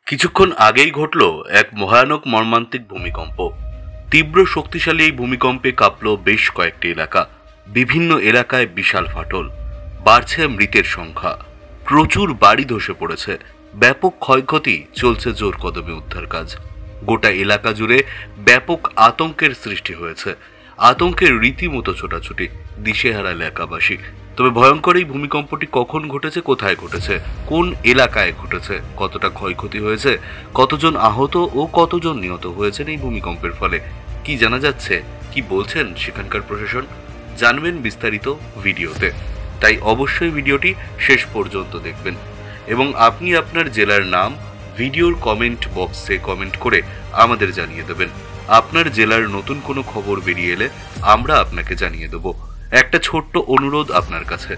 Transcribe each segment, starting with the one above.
কিছুক্ষণ আগেই ঘটল এক ভয়ানক মর্মান্তিক ভূমিকম্প। তীব্র শক্তিশালী এই ভূমিকম্পে কাঁপল বেশ কয়েকটি এলাকা। বিভিন্ন এলাকায় বিশাল ফাটল, বাড়ছে মৃতের সংখ্যা, প্রচুর বাড়ি ধসে পড়েছে, ব্যাপক ক্ষয়ক্ষতি, চলছে জোর কদমে উদ্ধার কাজ। গোটা এলাকা জুড়ে ব্যাপক আতঙ্কের সৃষ্টি হয়েছে। আতঙ্কের রীতিমতো ছোটাছুটি, দিশেহারা এলাকাবাসী। তবে ভয়ঙ্কর এই ভূমিকম্পটি কখন ঘটেছে, কোথায় ঘটেছে, কোন এলাকায় ঘটেছে, কতটা ক্ষয়ক্ষতি হয়েছে, কতজন আহত ও কতজন নিহত হয়েছেন এই ভূমিকম্পের ফলে, কি জানা যাচ্ছে, কি বলছেন সেখানকার প্রশাসন, জানবেন বিস্তারিত ভিডিওতে। তাই অবশ্যই ভিডিওটি শেষ পর্যন্ত দেখবেন এবং আপনি আপনার জেলার নাম ভিডিওর কমেন্ট বক্সে কমেন্ট করে আমাদের জানিয়ে দেবেন। আপনার জেলার নতুন কোনো খবর বেরিয়ে এলে আমরা আপনাকে জানিয়ে দেব। একটা ছোট্ট অনুরোধ আপনার কাছে,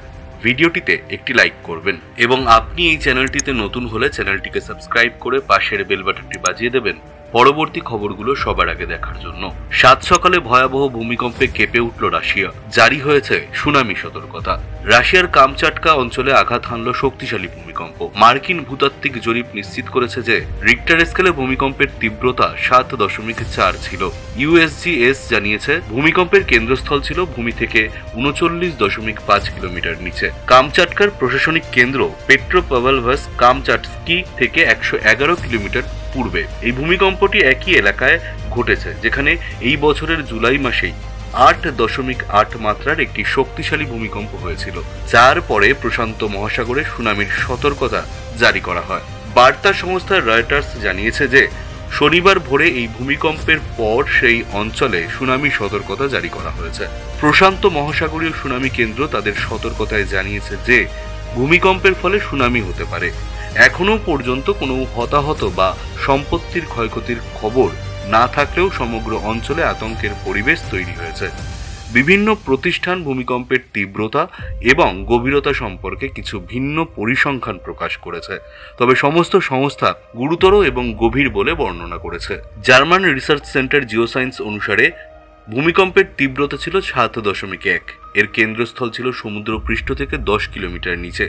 ভিডিওটিতে একটি লাইক করবেন এবং আপনি এই চ্যানেলটিতে নতুন হলে চ্যানেলটিকে সাবস্ক্রাইব করে পাশের বেল বাটনটি বাজিয়ে দেবেন পরবর্তী খবরগুলো সবার আগে দেখার জন্য। সাত সকালে ভয়াবহ ভূমিকম্পে কেঁপে উঠল রাশিয়া। জারি হয়েছে সুনামি সতর্কতা। রাশিয়ার কামচাটকা অঞ্চলে আঘাত হানল শক্তিশালী ভূমিকম্প। মার্কিন ভূতাত্ত্বিক জরিপ নিশ্চিত করেছে যে রিক্টার স্কেলে ভূমিকম্পের তীব্রতা 7.4 ছিল। ইউএসজিএস জানিয়েছে ভূমিকম্পের কেন্দ্রস্থল ছিল ভূমি থেকে 39.5 কিলোমিটার নিচে। কামচাটকার প্রশাসনিক কেন্দ্র পেট্রোপভলভস্ক কামচাটস্কি থেকে 111 কিলোমিটার পূর্বে। এই ভূমিকম্পটি একই এলাকায় ঘটেছে যেখানে এই বছরের জুলাই মাসেই 8.8 মাত্রার একটি শক্তিশালী ভূমিকম্প হয়েছিল, যার পরে প্রশান্ত মহাসাগরে সুনামির সতর্কতা জারি করা হয়। বার্তা সংস্থা রয়টার্স জানিয়েছে যে শনিবার ভোরে এই ভূমিকম্পের পর সেই অঞ্চলে সুনামি সতর্কতা জারি করা হয়েছে। প্রশান্ত মহাসাগরীয় সুনামি কেন্দ্র তাদের সতর্কতায় জানিয়েছে যে ভূমিকম্পের ফলে সুনামি হতে পারে। এখনো পর্যন্ত কোনো হতাহত বা সম্পত্তির ক্ষয়ক্ষতির খবর না থাকলেও সমগ্র অঞ্চলে আতঙ্কের পরিবেশ তৈরি হয়েছে। বিভিন্ন প্রতিষ্ঠান ভূমিকম্পের তীব্রতা এবং গভীরতা সম্পর্কে কিছু ভিন্ন পরিসংখ্যান প্রকাশ করেছে, তবে সমস্ত সংস্থা গুরুতর এবং গভীর বলে বর্ণনা করেছে। জার্মান রিসার্চ সেন্টার জিওসায়েন্স অনুসারে ভূমিকম্পের তীব্রতা ছিল 7.1। এর কেন্দ্রস্থল ছিল সমুদ্রপৃষ্ঠ থেকে 10 কিলোমিটার নিচে।